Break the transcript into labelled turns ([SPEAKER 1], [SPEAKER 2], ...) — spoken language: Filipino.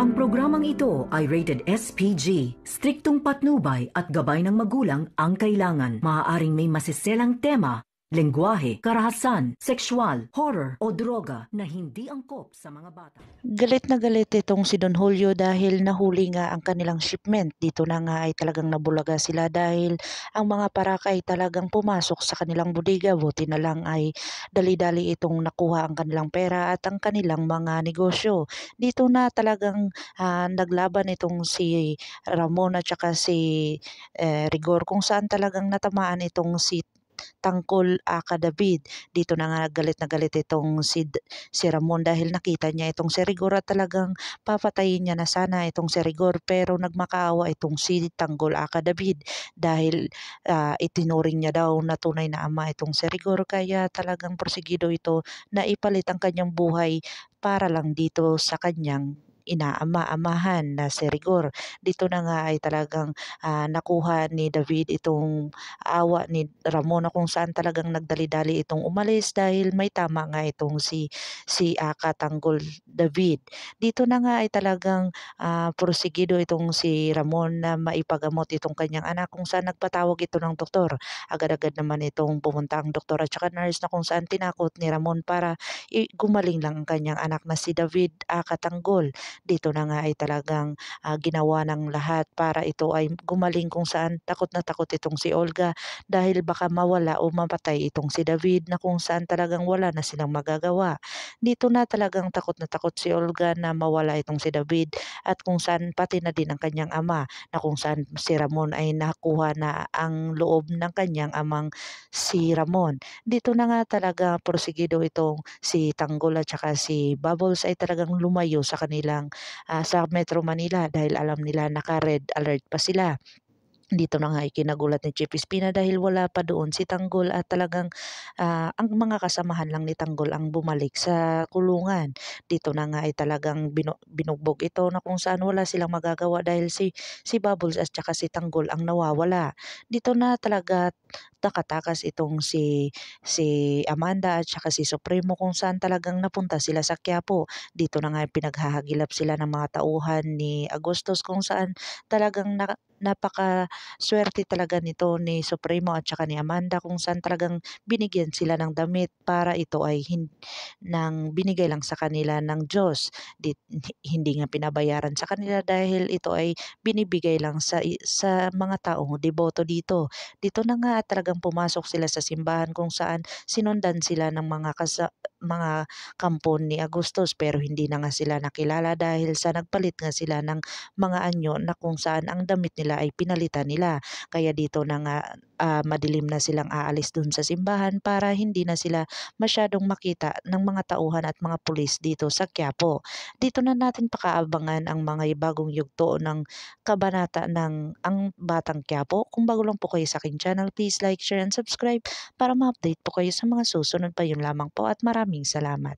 [SPEAKER 1] Ang programang ito ay rated SPG. Striktong patnubay at gabay ng magulang ang kailangan. Maaaring may masiselang tema, lengguwahe, karahasan, sexual, horror o droga na hindi angkop sa mga bata.
[SPEAKER 2] Galit na galit itong si Don Julio dahil nahuli nga ang kanilang shipment. Dito na nga ay talagang nabulaga sila dahil ang mga parak ay talagang pumasok sa kanilang bodega. Buti na lang ay dali-dali itong nakuha ang kanilang pera at ang kanilang mga negosyo. Dito na talagang naglaban itong si Ramon at saka si Rigor kung saan talagang natamaan itong si Tangkol Aka David. Dito na nga na galit itong si Ramon dahil nakita niya itong si Rigor at talagang papatayin niya na sana itong si Rigor, pero nagmakaawa itong si Tanggol Aka David dahil itinuring niya daw na tunay na ama itong si Rigor, kaya talagang porsigido ito na ipalit ang kanyang buhay para lang dito sa kanyang amahan na si Rigor. Dito na nga ay talagang nakuha ni David itong awa ni Ramon na kung saan talagang nagdali-dali itong umalis dahil may tama nga itong si Katanggol David. Dito na nga ay talagang porsigido itong si Ramon na maipagamot itong kanyang anak kung saan nagpatawag ito ng doktor. Agad-agad naman itong pumunta ang doktor at saka nurse na kung saan tinakot ni Ramon para gumaling lang ang kanyang anak na si David Katanggol. Dito na nga ay talagang ginawa ng lahat para ito ay gumaling kung saan takot na takot itong si Olga dahil baka mawala o mapatay itong si David na kung saan talagang wala na silang magagawa. Dito na talagang takot na takot si Olga na mawala itong si David at kung saan pati na din ang kanyang ama na kung saan si Ramon ay nakuha na ang loob ng kanyang amang si Ramon. Dito na nga talaga porsigido itong si Tanggol at saka si Bubbles ay talagang lumayo sa kanilang sa Metro Manila dahil alam nila naka-red alert pa sila. Dito na nga ikinagulat ni Chief Espina dahil wala pa doon si Tanggol at talagang ang mga kasamahan lang ni Tanggol ang bumalik sa kulungan. Dito na nga ay talagang binugbog ito na kung saan wala silang magagawa dahil si Bubbles at saka si Tanggol ang nawawala. Dito na talaga nakatakas itong si Amanda at saka si Supremo kung saan talagang napunta sila sa Quiapo. Dito na nga pinaghahagilap sila ng mga tauhan ni Agustos kung saan talagang napaka swerte talaga nito ni Supremo at saka ni Amanda kung saan talagang binigyan sila ng damit para ito ay nang binigay lang sa kanila ng Diyos. Hindi nga pinabayaran sa kanila dahil ito ay binibigay lang sa mga taong deboto dito. Dito na nga at talagang pumasok sila sa simbahan kung saan sinundan sila ng mga kampon ni Agustos, pero hindi na nga sila nakilala dahil sa nagpalit nga sila ng mga anyo na kung saan ang damit nila ay pinalitan nila. Kaya dito na nga madilim na silang aalis dun sa simbahan para hindi na sila masyadong makita ng mga tauhan at mga pulis dito sa Quiapo. Dito na natin pakaabangan ang mga bagong yugto ng kabanata ng Ang Batang Quiapo. Kung bago lang po kayo sa aking channel, please like, share and subscribe para ma-update po kayo sa mga susunod pa. Yun lamang po at maraming salamat.